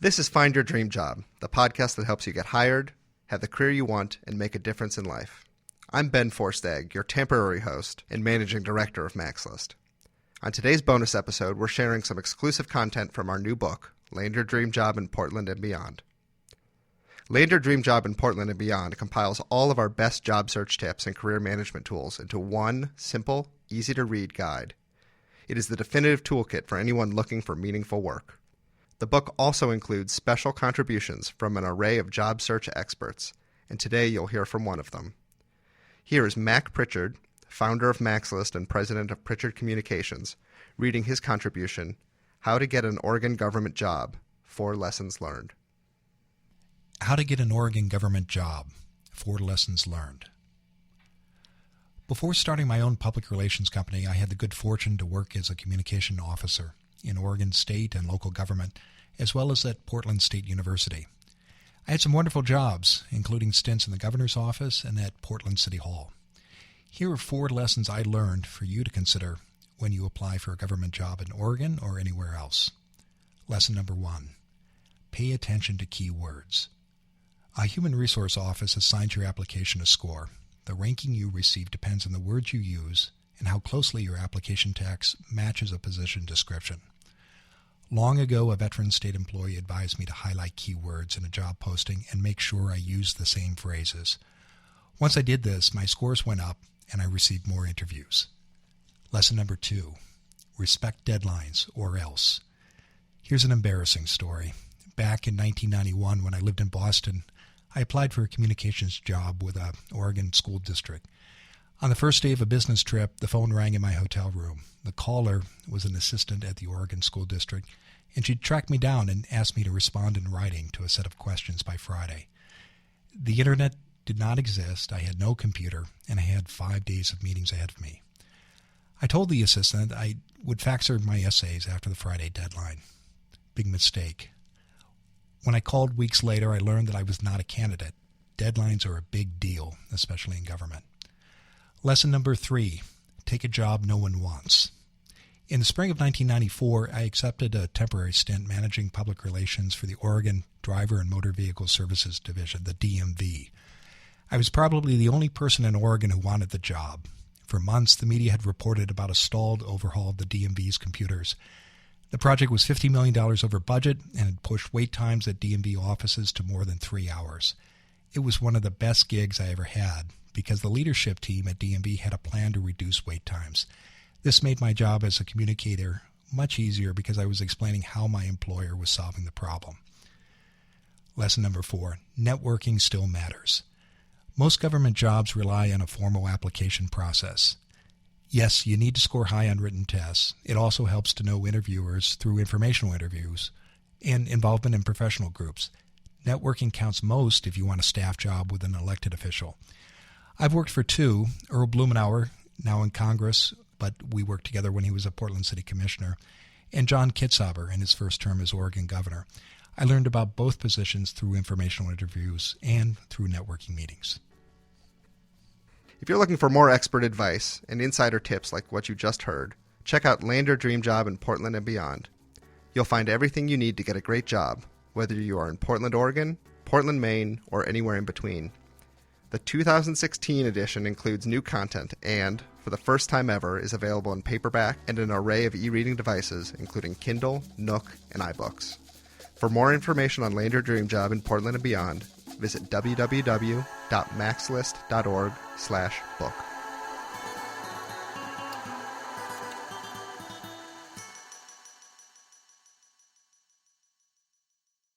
This is Find Your Dream Job, the podcast that helps you get hired, have the career you want, and make a difference in life. I'm Ben Forstag, your temporary host and managing director of MaxList. On today's bonus episode, we're sharing some exclusive content from our new book, Land Your Dream Job in Portland and Beyond. Land Your Dream Job in Portland and Beyond compiles all of our best job search tips and career management tools into one simple, easy-to-read guide. It is the definitive toolkit for anyone looking for meaningful work. The book also includes special contributions from an array of job search experts, and today you'll hear from one of them. Here is Mac Prichard, founder of MaxList and president of Prichard Communications, reading his contribution, How to Get an Oregon Government Job, 4 Lessons Learned. How to Get an Oregon Government Job, 4 Lessons Learned. Before starting my own public relations company, I had the good fortune to work as a communication officer in Oregon state and local government, as well as at Portland State University. I had some wonderful jobs, including stints in the governor's office and at Portland City Hall. Here are 4 lessons I learned for you to consider when you apply for a government job in Oregon or anywhere else. Lesson number 1, pay attention to keywords. A human resource office assigns your application a score. The ranking you receive depends on the words you use and how closely your application text matches a position description. Long ago, a veteran state employee advised me to highlight keywords in a job posting and make sure I used the same phrases. Once I did this, my scores went up and I received more interviews. Lesson number 2, respect deadlines or else. Here's an embarrassing story. Back in 1991, when I lived in Boston, I applied for a communications job with an Oregon school district. On the first day of a business trip, the phone rang in my hotel room. The caller was an assistant at the Oregon school district, and she tracked me down and asked me to respond in writing to a set of questions by Friday. The internet did not exist, I had no computer, and I had 5 days of meetings ahead of me. I told the assistant I would fax her my essays after the Friday deadline. Big mistake. When I called weeks later, I learned that I was not a candidate. Deadlines are a big deal, especially in government. Lesson number 3, take a job no one wants. In the spring of 1994, I accepted a temporary stint managing public relations for the Oregon Driver and Motor Vehicle Services Division, the DMV. I was probably the only person in Oregon who wanted the job. For months, the media had reported about a stalled overhaul of the DMV's computers. The project was $50 million over budget and had pushed wait times at DMV offices to more than 3 hours. It was one of the best gigs I ever had because the leadership team at DMV had a plan to reduce wait times. This made my job as a communicator much easier because I was explaining how my employer was solving the problem. Lesson number 4, networking still matters. Most government jobs rely on a formal application process. Yes, you need to score high on written tests. It also helps to know interviewers through informational interviews and involvement in professional groups. Networking counts most if you want a staff job with an elected official. I've worked for 2, Earl Blumenauer, now in Congress, but we worked together when he was a Portland City Commissioner, and John Kitzhaber in his first term as Oregon Governor. I learned about both positions through informational interviews and through networking meetings. If you're looking for more expert advice and insider tips like what you just heard, check out Land Your Dream Job in Portland and Beyond. You'll find everything you need to get a great job, whether you are in Portland, Oregon, Portland, Maine, or anywhere in between. The 2016 edition includes new content and, for the first time ever, is available in paperback and an array of e-reading devices, including Kindle, Nook, and iBooks. For more information on Land Your Dream Job in Portland and Beyond, visit www.maxlist.org/book.